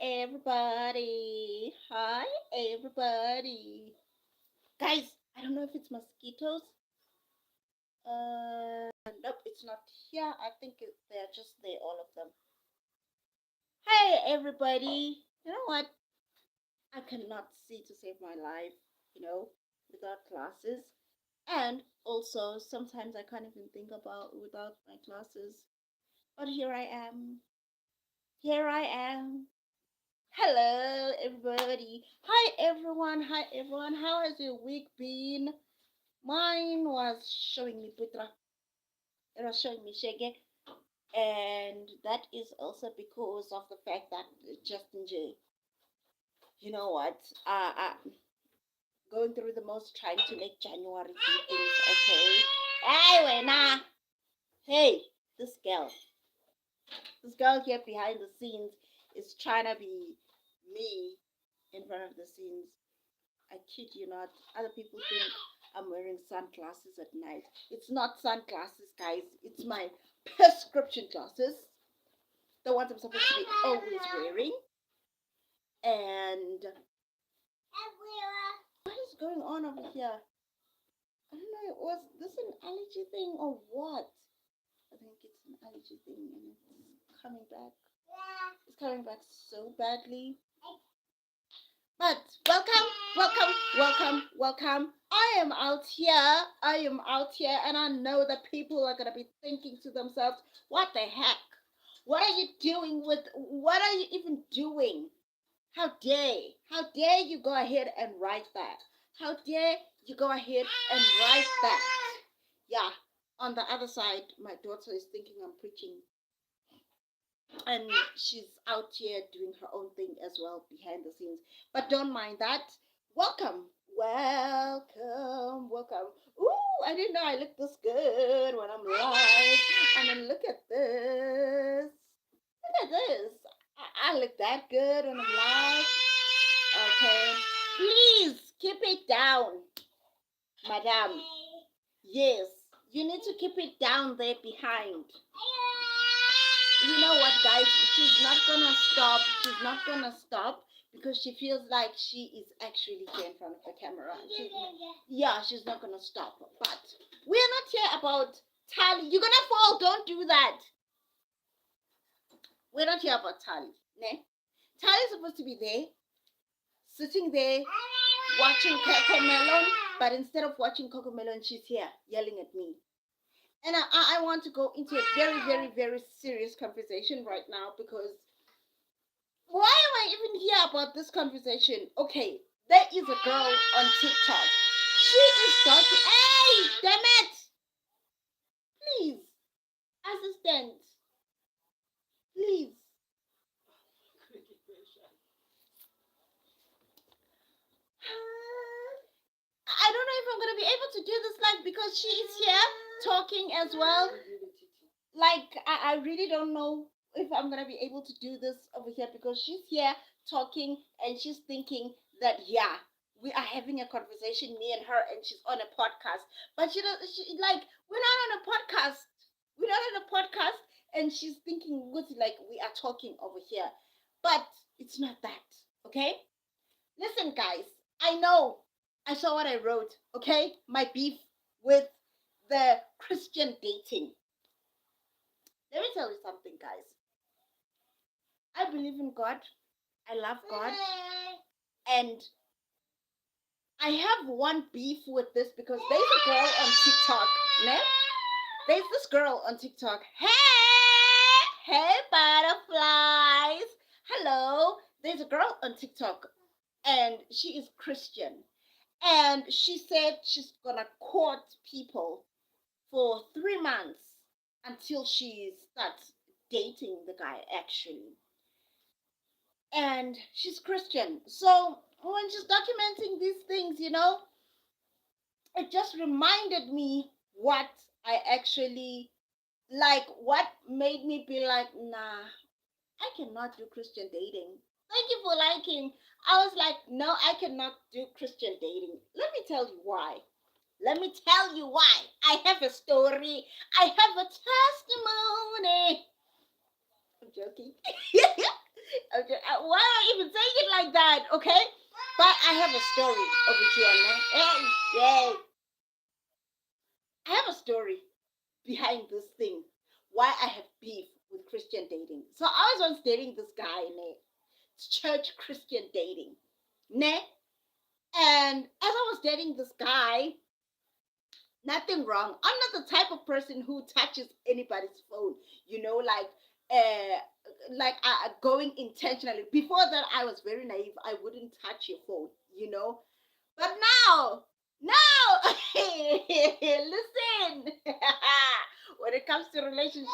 everybody. Hi, everybody. Guys, I don't know if it's mosquitoes. Nope, it's not here. I think they're just there, all of them. Hey, everybody. You know what? I cannot see to save my life, without glasses. And also, sometimes I can't even think about without my glasses. But here I am. Here I am. Hello, everybody. Hi, everyone. Hi, everyone. How has your week been? Mine was showing me Putra. It was showing me Shege. And that is also because of the fact that Justin J. You know what? Going through the most trying to make January do things okay. Anyway, nah. Hey, this girl. This girl here behind the scenes is trying to be me in front of the scenes. I kid you not. Other people think I'm wearing sunglasses at night. It's not sunglasses, guys. It's my prescription glasses. The ones I'm supposed to be always wearing. And what is going on over here? I don't know. Was this an allergy thing or what? I think it's an allergy thing and it's coming back. It's coming back so badly. But welcome. I am out here. And I know that people are gonna be thinking to themselves, what the heck? What are you doing with what are you even doing? How dare you go ahead and write that? How dare you go ahead and write that? Yeah. On the other side, my daughter is thinking I'm preaching and she's out here doing her own thing as well behind the scenes. But don't mind that. Welcome. Welcome. Ooh, I didn't know I look this good when I'm live. I mean, look at this. Look at this. I look that good when I'm live. Okay. Please keep it down, madam. Yes, you need to keep it down there behind. You know what, guys? She's not gonna stop. She's not gonna stop because she feels like she is actually here in front of the camera. She's not gonna stop. But we're not here about Tally. You're gonna fall. Don't do that. We're not here about Tally. Ne? Tally's supposed to be there, sitting there, watching Coco Melon. But instead of watching Coco Melon, she's here yelling at me. And I want to go into a very, very, very serious conversation right now because why am I even here about this conversation? Okay, there is a girl on TikTok. She is talking. Hey, damn it! Please, assistant, please. I don't know if I'm gonna be able to do this live because she is here talking as well. Like I really don't know if I'm gonna be able to do this over here because she's here talking and she's thinking that we are having a conversation, me and her, and she's on a podcast. But she does she like we're not on a podcast. We're not on a podcast, and she's thinking what like we are talking over here. But it's not that, okay? Listen, guys, I know I saw what I wrote, okay? My beef with the Christian dating. Let me tell you something, guys. I believe in God. I love God. And I have one beef with this because there's a girl on TikTok. Ne? There's this girl on TikTok. Hey, butterflies. Hello. There's a girl on TikTok and she is Christian. And she said she's gonna court people for 3 months until she starts dating the guy actually. And she's Christian. So when she's documenting these things, it just reminded me what I actually like, what made me be like, nah, I cannot do Christian dating. Thank you for liking. I was like, no, I cannot do Christian dating. Let me tell you why. Let me tell you why. I have a story. I have a testimony. I'm joking. Okay, why am I even saying it like that? Okay, but I have a story over here, man. Hey, yay! I have a story behind this thing. Why I have beef with Christian dating. So I was once dating this guy, ne? It's church Christian dating, ne? And as I was dating this guy, nothing wrong. I'm not the type of person who touches anybody's phone. You know, going intentionally. Before that, I was very naive. I wouldn't touch your phone. You know, but now, no. Listen. When it comes to relationships,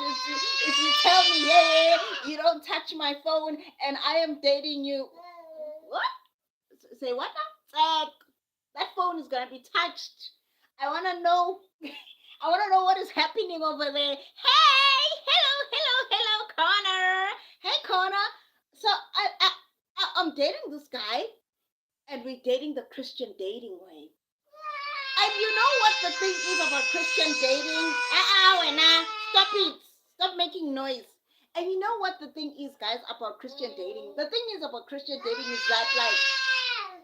if you tell me, hey, you don't touch my phone, and I am dating you, what? Say what now? That phone is gonna be touched. I wanna know. I wanna know what is happening over there. Hey, hello, Connor. Hey, Connor. So I'm dating this guy, and we're dating the Christian dating way. And you know what the thing is about Christian dating? Stop it. Stop making noise. And you know what the thing is, guys, about Christian dating? The thing is about Christian dating is that, like,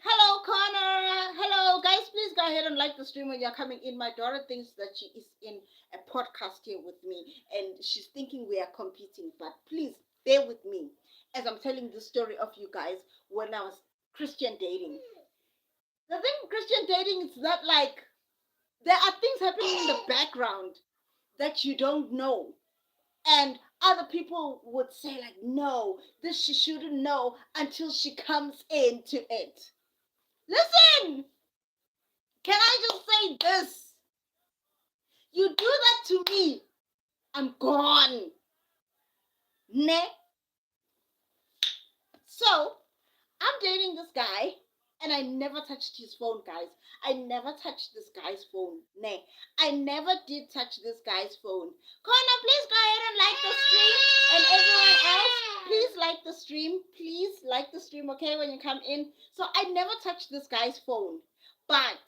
hello, Connor. Hello, guys. Please go ahead and like the stream when you're coming in. My daughter thinks that she is in a podcast here with me, and she's thinking we are competing. But please bear with me as I'm telling the story of you guys when I was Christian dating. The thing with Christian dating is that, like, there are things happening in the background that you don't know, and other people would say, like, no, this she shouldn't know until she comes into it. Listen, can I just say this? You do that to me, I'm gone. Ne? So I'm dating this guy, and I never touched his phone, guys. I never touched this guy's phone. Nah, I never did touch this guy's phone. Connor, please go ahead and like the stream. And everyone else, please like the stream. Please like the stream, okay, when you come in. So I never touched this guy's phone. But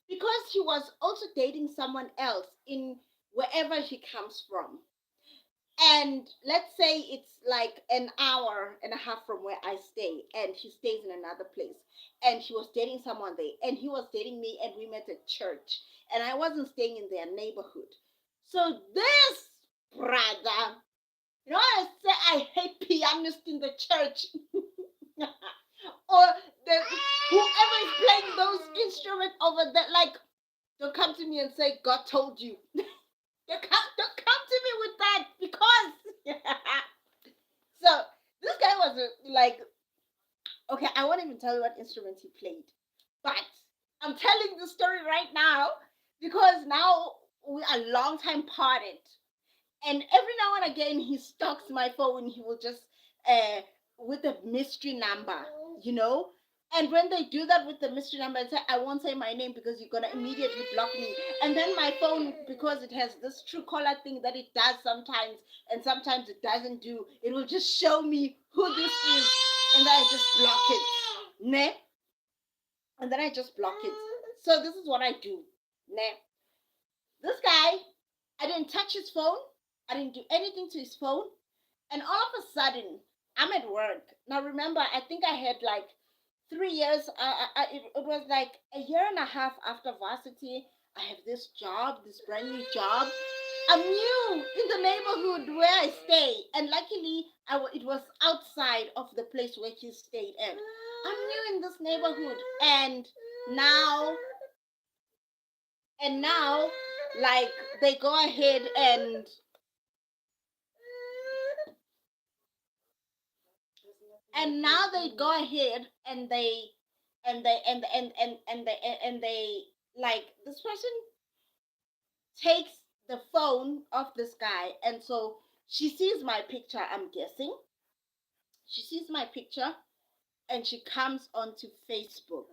because he was also dating someone else in wherever he comes from, and let's say it's like an hour and a half from where I stay, and he stays in another place, and he was dating someone there, and he was dating me, and we met at church, and I wasn't staying in their neighborhood. So this brother, you know, I say I hate pianists in the church. Or the whoever is playing those instruments over there, like, don't come to me and say God told you. Don't come to me with that, because so this guy was like, okay, I won't even tell you what instrument he played, but I'm telling the story right now because now we are long time parted, and every now and again he stalks my phone. He will just uh with a mystery number, you know. And when they do that with the mystery number, I say, I won't say my name because you're gonna immediately block me. And then my phone, because it has this true caller thing that it does sometimes, and sometimes it doesn't do, it will just show me who this is, and then I just block it. Ne? And then I just block it. So this is what I do. Ne? This guy, I didn't touch his phone. I didn't do anything to his phone. And all of a sudden, I'm at work. Now, remember, I think I had like 3 years. It was like a year and a half after varsity. I have this job, this brand new job. I'm new in the neighborhood where I stay. And luckily, it was outside of the place where he stayed at. I'm new in this neighborhood. Now, and now, like, they go ahead and now they go ahead and they like, this person takes the phone of this guy, and so she sees my picture, I'm guessing. She sees my picture, and she comes onto Facebook.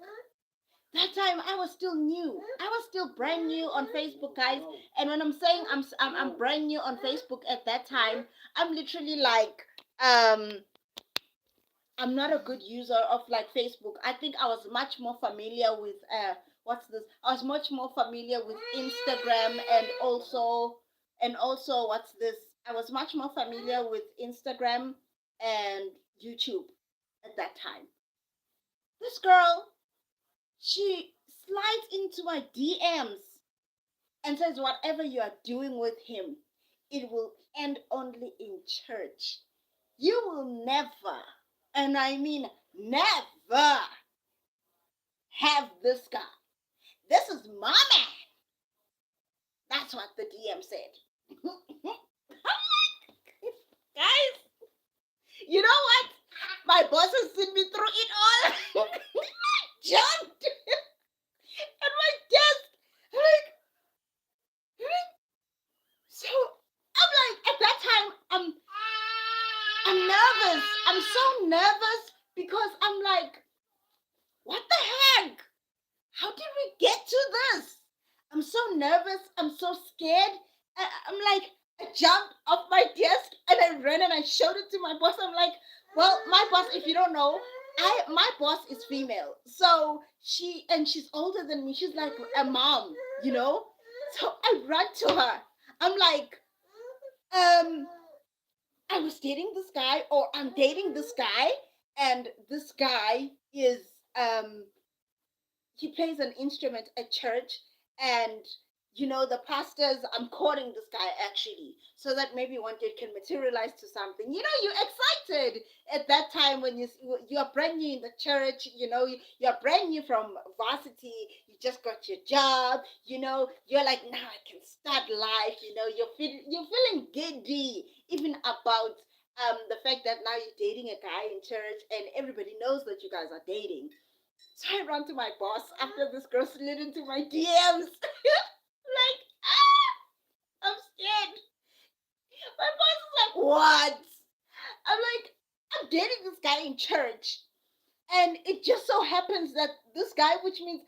That time I was still new. I was still brand new on Facebook, guys. And when I'm saying I'm brand new on Facebook at that time, I'm literally like, I'm not a good user of like Facebook. I think I was much more familiar with what's this? I was much more familiar with Instagram, and also what's this? I was much more familiar with Instagram and YouTube at that time. This girl, she slides into my DMs and says, whatever you are doing with him, it will end only in church. You will never, and I mean never, have this guy. This is my man. That's what the DM said. Guys, you know what? My boss has seen me through it all. Jumped at my desk. Like, so I'm like, at that time, I'm nervous. I'm so nervous because I'm like, what the heck? How did we get to this? I'm so nervous. I'm so scared. I'm like, I jumped off my desk and I ran and I showed it to my boss. I'm like, well, my boss, if you don't know, my boss is female. So she's older than me. She's like a mom, you know? So I run to her. I'm like, I was dating this guy, or I'm dating this guy, and this guy is he plays an instrument at church, and the pastors, I'm courting this guy actually, so that maybe one day it can materialize to something. You're excited at that time when you're brand new in the church. You're brand new from varsity. You just got your job. You're like, now I can start life. You're feeling giddy even about the fact that now you're dating a guy in church and everybody knows that you guys are dating. So I ran to my boss after this girl slid into my DMs. Like, I'm scared. My boss is like, what? I'm like, I'm dating this guy in church. And it just so happens that this guy, which means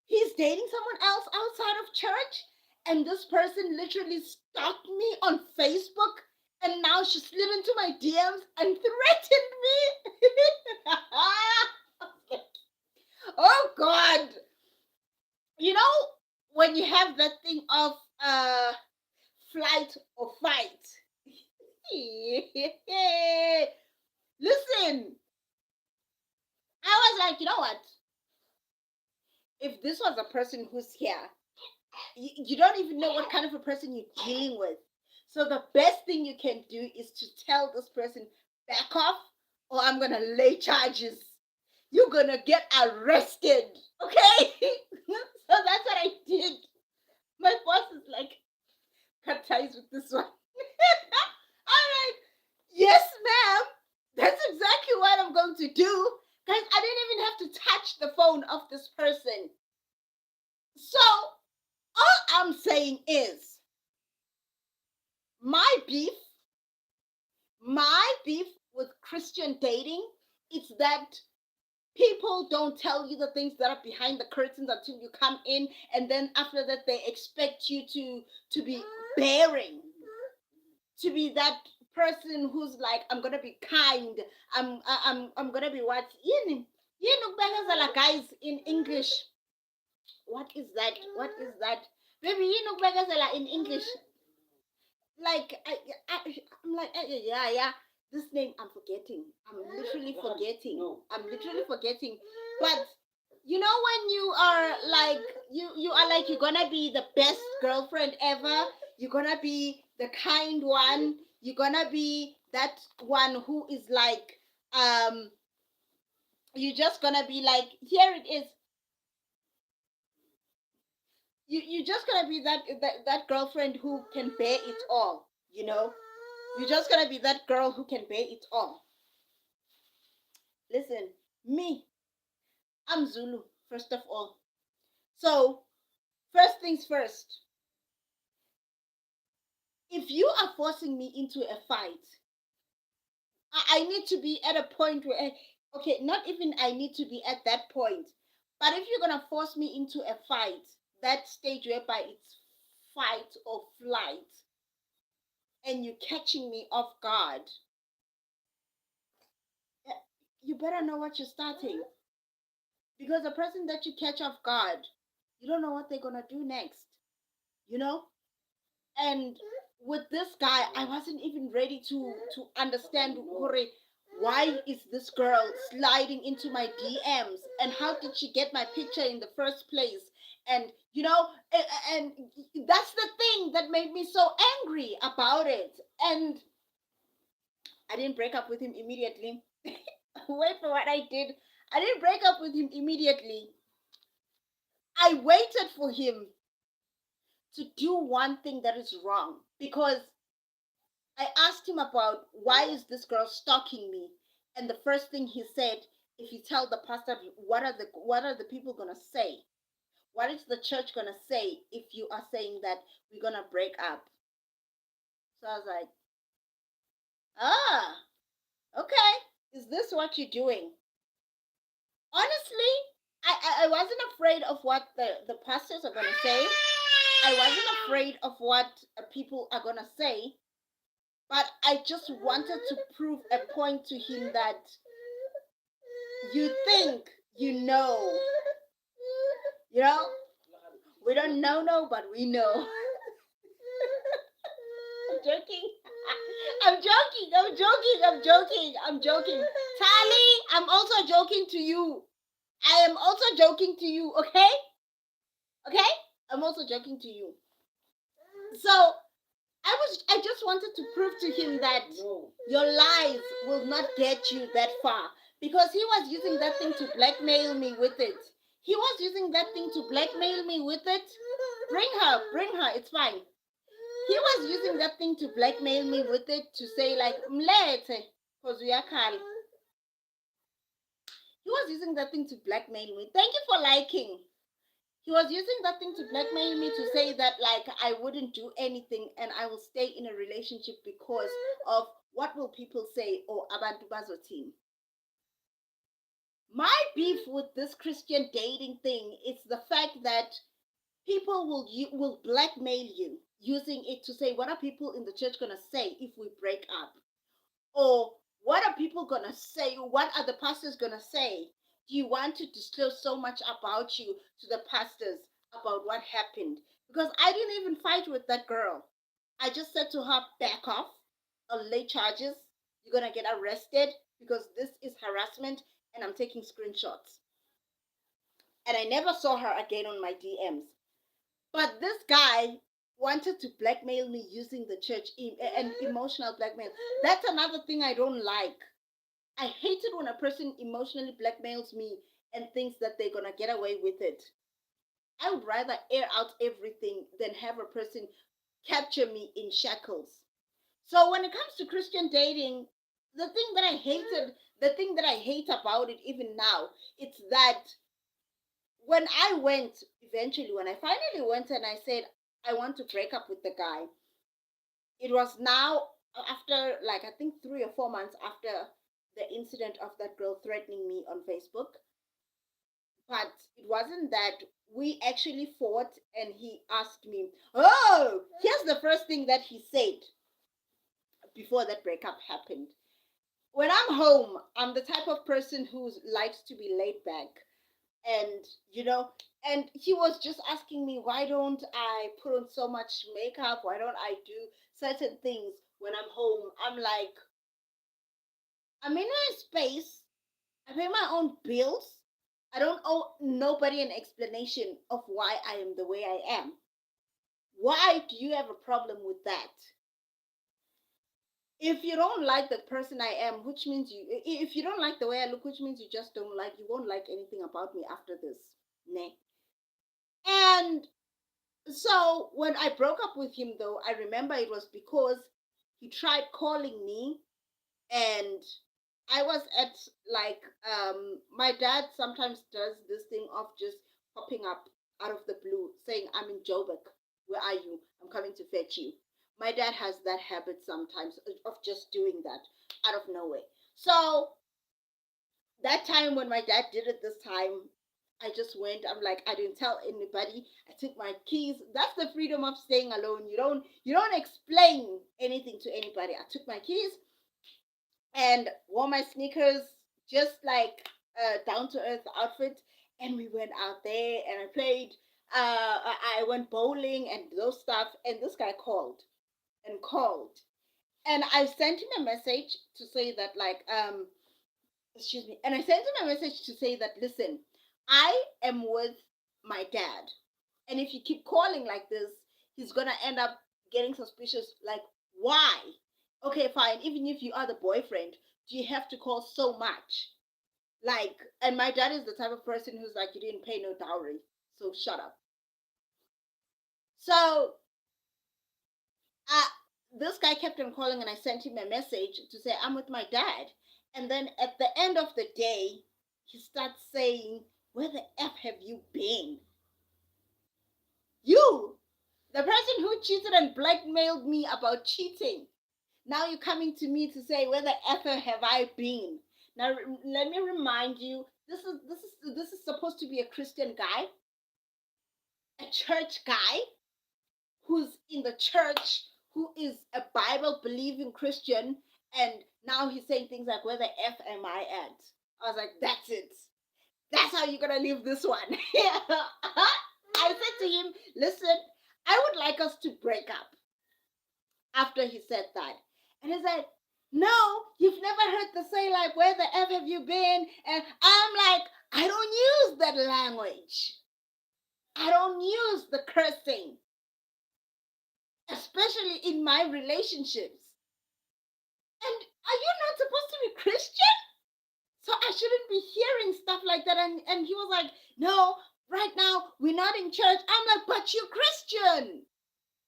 he's dating someone else outside of church. And this person literally stalked me on Facebook. And now she slid into my DMs and threatened me. Oh, God. You know, when you have that thing of flight or fight. Listen, I was like, you know what? If this was a person who's here, you don't even know what kind of a person you're dealing with. So the best thing you can do is to tell this person, back off, or I'm going to lay charges. You're going to get arrested. Okay? So that's what I did. My boss is like, cut ties with this one. I'm like, yes, ma'am. That's exactly what I'm going to do. Guys, I didn't even have to touch the phone of this person. So, all I'm saying is, my beef, with Christian dating, it's that people don't tell you the things that are behind the curtains until you come in, and then after that they expect you to be bearing, to be that person who's like, I'm gonna be kind, I'm gonna be what, guys, in English, what is that, maybe in English, like I'm like, yeah, this name I'm forgetting. I'm literally forgetting. I'm literally forgetting. But when you are like, you are like, you're gonna be the best girlfriend ever. You're gonna be the kind one. You're gonna be that one who is like, you're just gonna be like, here it is. You're just gonna be that girlfriend who can bear it all. You're just gonna be that girl who can bear it all. Listen, me, I'm Zulu, first of all. So, first things first, if you are forcing me into a fight, I need to be at a point where, okay, not even I need to be at that point, but if you're gonna force me into a fight, that stage whereby it's fight or flight, and you're catching me off guard, you better know what you're starting. Because the person that you catch off guard, you don't know what they're gonna do next. You know? And with this guy, I wasn't even ready to understand, why is this girl sliding into my DMs, and how did she get my picture in the first place? And and that's the thing that made me so angry about it. And I didn't break up with him immediately. Wait for what I did. I didn't break up with him immediately. I waited for him to do one thing that is wrong, because I asked him about why is this girl stalking me, and the first thing he said, if you tell the pastor, what are the people gonna say? What is the church gonna say if you are saying that we're gonna break up? So I was like, ah, okay. Is this what you're doing? Honestly, I wasn't afraid of what the pastors are gonna say. I wasn't afraid of what people are gonna say, but I just wanted to prove a point to him that you think you know, you know, we don't know, no, but we know. I'm joking. I'm joking. I'm joking. I'm joking. I'm joking. Tali, I'm also joking to you. I am also joking to you. Okay? Okay? I'm also joking to you. So I just wanted to prove to him that your lies will not get you that far, because he was using that thing to blackmail me with it. He was using that thing to blackmail me with it. Bring her, it's fine. He was using that thing to blackmail me with it, to say like mlete, because we are Kali. He was using that thing to blackmail me. Thank you for liking. He was using that thing to blackmail me, to say that like I wouldn't do anything and I will stay in a relationship because of what will people say, or abantu bazothini. My beef with this Christian dating thing is the fact that people will blackmail you, using it to say, what are people in the church gonna say if we break up? Or what are people gonna say? What are the pastors gonna say? Do you want to disclose so much about you to the pastors about what happened? Because I didn't even fight with that girl. I just said to her, back off on late charges. You're gonna get arrested because this is harassment, and I'm taking screenshots. And I never saw her again on my DMs. But this guy wanted to blackmail me using the church, and emotional blackmail. That's another thing I don't like. I hate it when a person emotionally blackmails me and thinks that they're gonna get away with it. I would rather air out everything than have a person capture me in shackles. So when it comes to Christian dating, the thing that I hate about it even now, it's that when I went, eventually, when I finally went and I said, I want to break up with the guy, it was now after, like, I think 3 or 4 months after the incident of that girl threatening me on Facebook. But it wasn't that. We actually fought, and he asked me, oh, here's the first thing that he said before that breakup happened. When I'm home, I'm the type of person who likes to be laid back. And, and he was just asking me, why don't I put on so much makeup? Why don't I do certain things when I'm home? I'm like, I'm in my space. I pay my own bills. I don't owe nobody an explanation of why I am the way I am. Why do you have a problem with that? If you don't like the person I am, which means if you don't like the way I look, which means you just don't like, you won't like anything about me after this. Nah. And so when I broke up with him, though, I remember it was because he tried calling me, and I was at, like, my dad sometimes does this thing of just popping up out of the blue saying, I'm in Joburg. Where are you? I'm coming to fetch you. My dad has that habit sometimes of just doing that out of nowhere. So that time when my dad did it this time, I just went. I'm like, I didn't tell anybody. I took my keys. That's the freedom of staying alone. You don't explain anything to anybody. I took my keys and wore my sneakers, just like a down to earth outfit, and we went out there and I played. I went bowling and those stuff, and this guy called and called, And I sent him a message to say that, like, excuse me, and I sent him a message to say that, listen, I am with my dad. And if you keep calling like this, he's gonna end up getting suspicious. Like, why? Okay, fine. Even if you are the boyfriend, do you have to call so much? Like, and my dad is the type of person who's like, you didn't pay no dowry, so shut up. So, uh, this guy kept on calling, and I sent him a message to say, I'm with my dad. And then at the end of the day, he starts saying, where the F have you been? You, the person who cheated and blackmailed me about cheating. Now you're coming to me to say, where the F have I been? Now let me remind you, this is supposed to be a Christian guy, a church guy who's in the church, who is a Bible believing Christian, and now he's saying things like, where the F am I at? I was like, that's it. That's how you're gonna leave this one. I said to him, listen, I would like us to break up after he said that. And he said, no, you've never heard the say, like, where the F have you been? And I'm like, I don't use that language. I don't use the cursing, especially in my relationships. And are you not supposed to be Christian? So I shouldn't be hearing stuff like that. And he was like, no, right now we're not in church. I'm like, but you're Christian.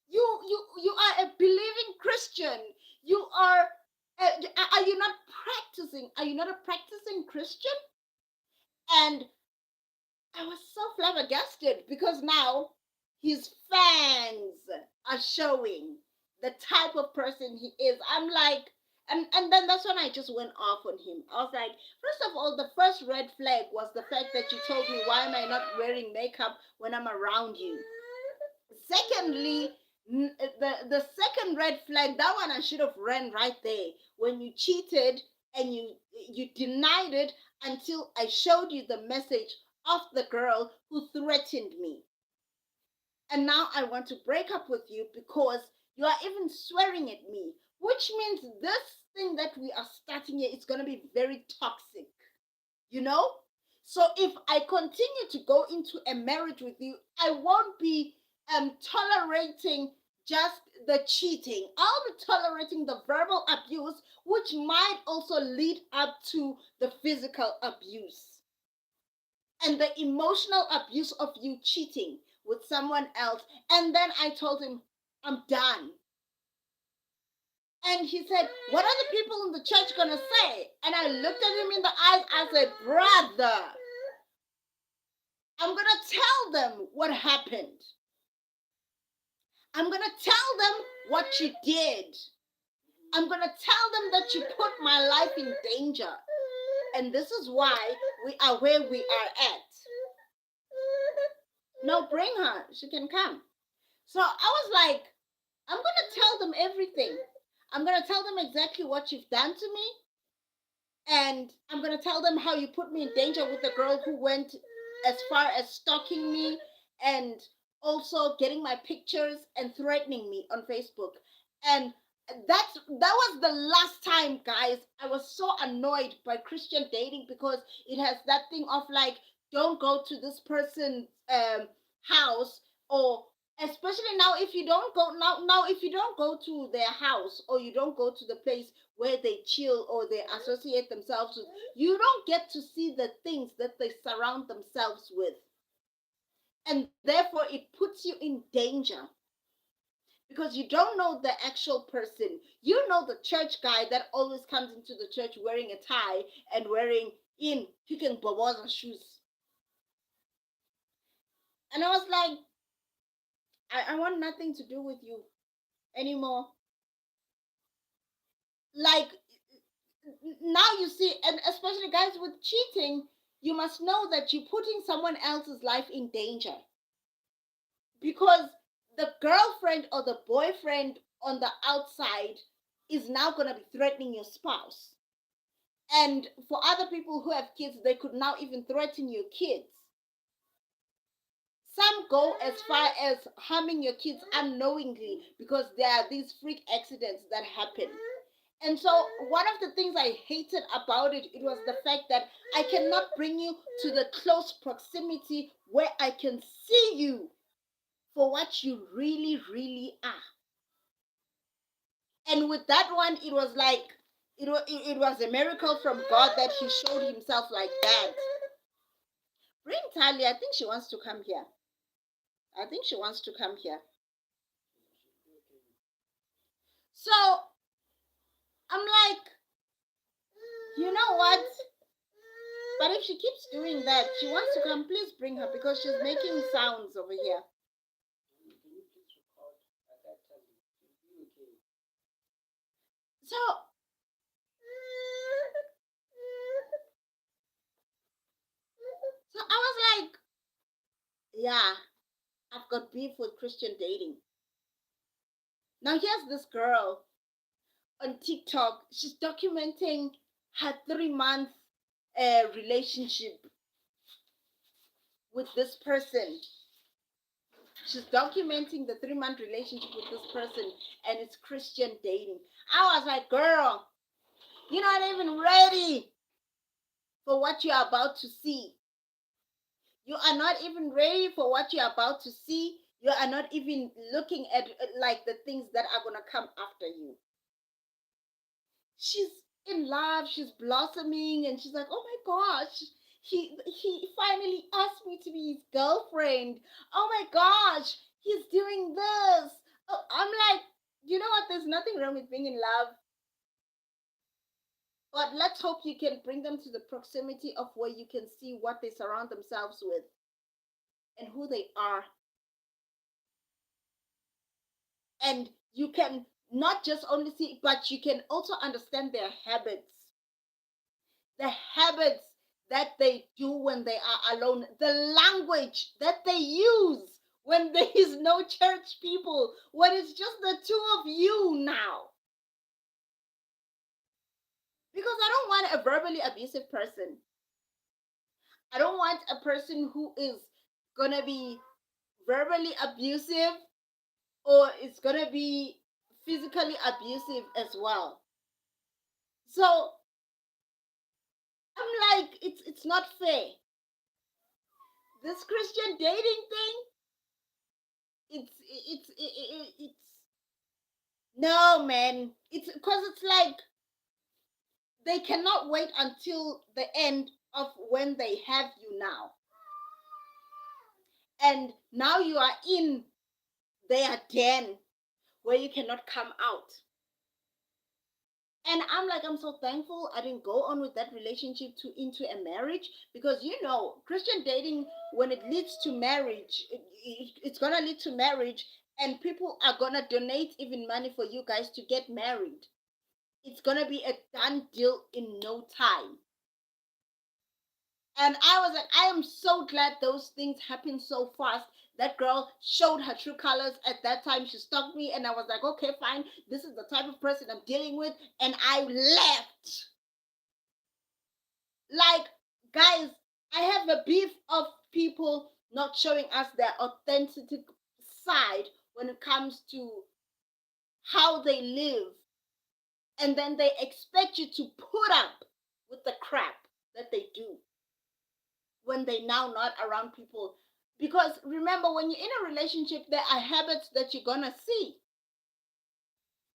You are a believing Christian. You are you not practicing? Are you not a practicing Christian? And I was so flabbergasted because now his fans are showing the type of person he is. I'm like, and then that's when I just went off on him. I was like, first of all, the first red flag was the fact that you told me, why am I not wearing makeup when I'm around you? Secondly, the second red flag, that one I should have ran right there when you cheated and you denied it until I showed you the message of the girl who threatened me. And now I want to break up with you because you are even swearing at me, which means this thing that we are starting here is going to be very toxic, you know? So if I continue to go into a marriage with you, I won't be tolerating just the cheating. I'll be tolerating the verbal abuse, which might also lead up to the physical abuse and the emotional abuse of you cheating with someone else. And then I told him, I'm done. And he said, what are the people in the church going to say? And I looked at him in the eyes. I said, brother, I'm going to tell them what happened. I'm going to tell them what you did. I'm going to tell them that you put my life in danger. And this is why we are where we are at. No, bring her. She can come. So I was like, I'm going to tell them everything. I'm going to tell them exactly what you've done to me. And I'm going to tell them how you put me in danger with the girl who went as far as stalking me and also getting my pictures and threatening me on Facebook. And that was the last time, guys. I was so annoyed by Christian dating because it has that thing of like, don't go to this person's house, or especially now if you don't go now if you don't go to their house, or you don't go to the place where they chill or they associate themselves with, you don't get to see the things that they surround themselves with, and therefore it puts you in danger because you don't know the actual person. You know the church guy that always comes into the church wearing a tie and wearing in picking Boboza shoes. And I was like, I want nothing to do with you anymore. Like, now you see, and especially guys with cheating, you must know that you're putting someone else's life in danger because the girlfriend or the boyfriend on the outside is now going to be threatening your spouse. And for other people who have kids, they could now even threaten your kids. Some go as far as harming your kids unknowingly because there are these freak accidents that happen. And so one of the things I hated about it was the fact that I cannot bring you to the close proximity where I can see you for what you really, really are. And with that one, it was like it was a miracle from God that He showed Himself like that. Bring Talia. I think she wants to come here. I think she wants to come here. So I'm like, you know what? But if she keeps doing that, she wants to come, please bring her because she's making sounds over here. So I was like, yeah, I've got beef with Christian dating. Now here's this girl on TikTok. She's documenting her 3-month relationship with this person. She's documenting the 3-month relationship with this person, and it's Christian dating. I was like, girl, you're not even ready for what you're about to see. You are not even ready for what you're about to see. You are not even looking at like the things that are going to come after you. She's in love, she's blossoming, and she's like, oh my gosh, he finally asked me to be his girlfriend. Oh my gosh, he's doing this. Oh, I'm like, you know what? There's nothing wrong with being in love. But let's hope you can bring them to the proximity of where you can see what they surround themselves with and who they are. And you can not just only see, but you can also understand their habits. The habits that they do when they are alone, the language that they use when there is no church people, when it's just the two of you now. Because I don't want a verbally abusive person. I don't want a person who is gonna be verbally abusive or is gonna be physically abusive as well. So I'm like, it's not fair. This Christian dating thing, it's no, man. It's because it's like they cannot wait until the end of when they have you now. And now you are in their den where you cannot come out. And I'm like, I'm so thankful I didn't go on with that relationship into a marriage because Christian dating, when it leads to marriage, it's gonna lead to marriage, and people are gonna donate even money for you guys to get married. It's gonna be a done deal in no time. And I was like, I am so glad those things happened so fast. That girl showed her true colors at that time. She stalked me, and I was like, okay, fine. This is the type of person I'm dealing with. And I left. Like, guys, I have a beef of people not showing us their authentic side when it comes to how they live. And then they expect you to put up with the crap that they do when they now not around people. Because remember, when you're in a relationship, there are habits that you're gonna see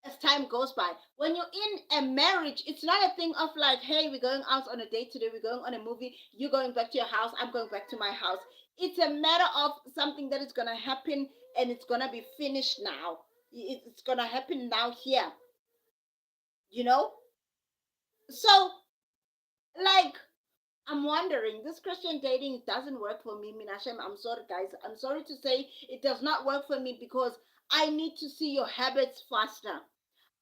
as time goes by. When you're in a marriage, it's not a thing of like, hey, we're going out on a date today, we're going on a movie, you're going back to your house, I'm going back to my house. It's a matter of something that is gonna happen and it's gonna be finished now. It's gonna happen now here. You know? So, like, I'm wondering, this Christian dating doesn't work for me, Minashem. I'm sorry, guys. I'm sorry to say it does not work for me because I need to see your habits faster.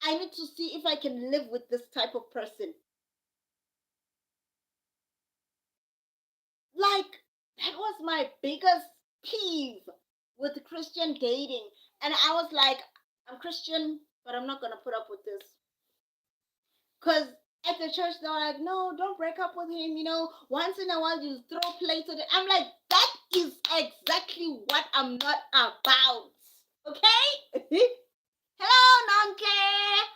I need to see if I can live with this type of person. Like, that was my biggest peeve with Christian dating. And I was like, I'm Christian, but I'm not going to put up with this. Because at the church, they're like, no, don't break up with him. Once in a while, you throw plates at it. I'm like, that is exactly what I'm not about. Okay? Hello, Nonke.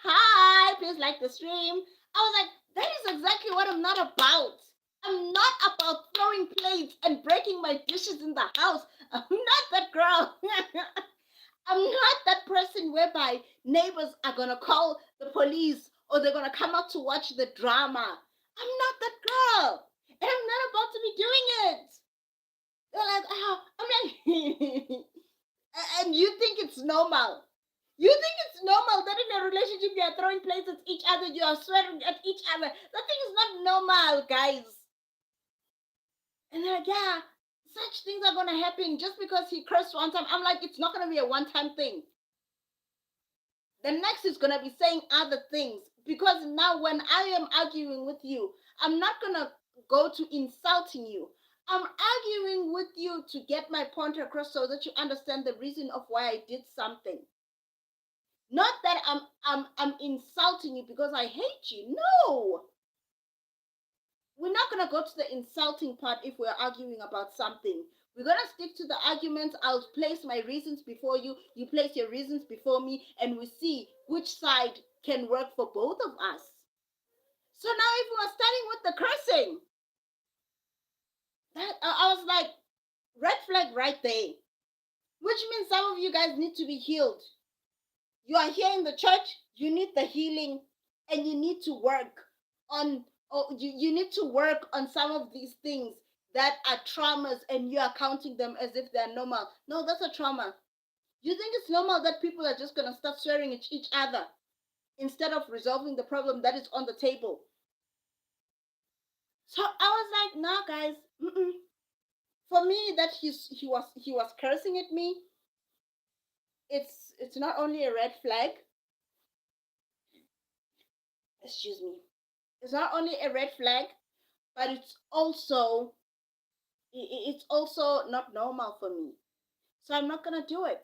Hi. Please like the stream. I was like, that is exactly what I'm not about. I'm not about throwing plates and breaking my dishes in the house. I'm not that girl. I'm not that person whereby neighbors are gonna call the police or they're gonna come out to watch the drama. I'm not that girl, and I'm not about to be doing it. They're like, oh, I'm like, and you think it's normal? You think it's normal that in a relationship you are throwing plates at each other, you are swearing at each other? That thing is not normal, guys. And they're like, yeah, such things are gonna happen just because he cursed one time. I'm like, it's not gonna be a one-time thing. The next is going to be saying other things, because now when I am arguing with you, I'm not going to go to insulting you. I'm arguing with you to get my point across so that you understand the reason of why I did something. Not that I'm insulting you because I hate you. No. We're not going to go to the insulting part if we're arguing about something. We're going to stick to the arguments. I'll place my reasons before you. You place your reasons before me. And we see which side can work for both of us. So now if we're starting with the cursing, I was like, red flag right there. Which means some of you guys need to be healed. You are here in the church. You need the healing. And you need to work on, you need to work on some of these things that are traumas, and you are counting them as if they're normal. No, that's a trauma. You think it's normal that people are just going to start swearing at each other instead of resolving the problem that is on the table? So I was like, no, guys. For me, that he was cursing at me. It's not only a red flag. Excuse me. It's not only a red flag, but it's also not normal for me. So I'm not gonna do it.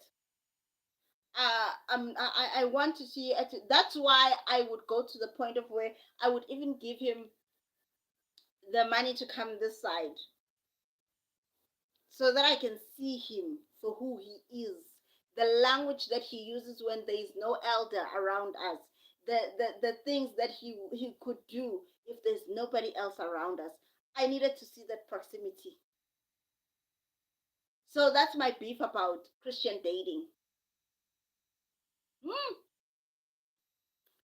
I want to see it. That's why I would go to the point of where I would even give him the money to come this side, so that I can see him for who he is. The language that he uses when there is no elder around us. The things that he could do if there's nobody else around us. I needed to see that proximity. So that's my beef about Christian dating.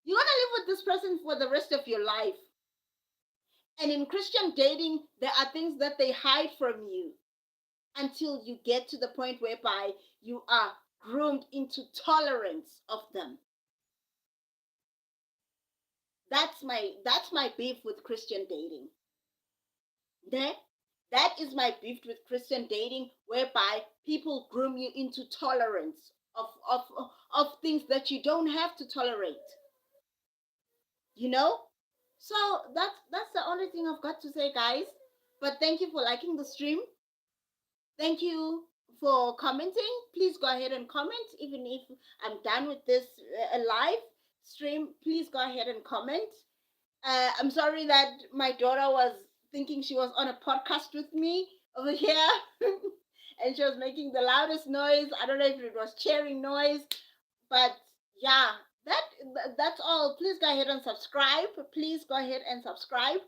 You're gonna live with this person for the rest of your life. And in Christian dating, there are things that they hide from you until you get to the point whereby you are groomed into tolerance of them. That's my beef with Christian dating. That is my beef with Christian dating, whereby people groom you into tolerance of things that you don't have to tolerate. You know? So that's the only thing I've got to say, guys. But thank you for liking the stream. Thank you for commenting. Please go ahead and comment. Even if I'm done with this live stream, please go ahead and comment. I'm sorry that my daughter was thinking she was on a podcast with me over here. And she was making the loudest noise. I don't know if it was cheering noise, but yeah, that's all. Please go ahead and subscribe. Please go ahead and subscribe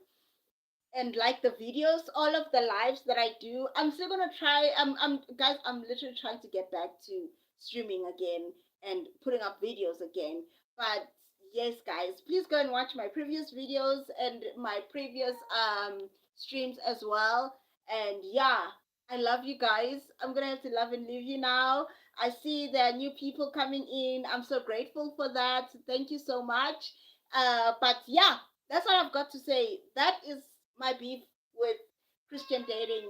and like the videos, all of the lives that I do. I'm still gonna try. Guys, I'm literally trying to get back to streaming again and putting up videos again. But yes, guys, please go and watch my previous videos and my previous streams as well. And yeah, I love you guys. I'm gonna have to love and leave you now. I see there are new people coming in. I'm so grateful for that. Thank you so much. But yeah, that's all I've got to say. That is my beef with Christian dating,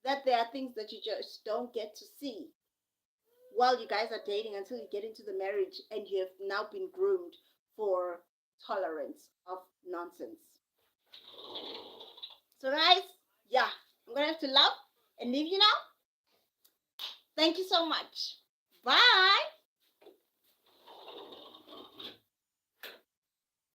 that there are things that you just don't get to see while you guys are dating until you get into the marriage, and you have now been groomed for tolerance of nonsense. So guys, yeah, I'm gonna have to love and leave you now. Thank you so much. Bye.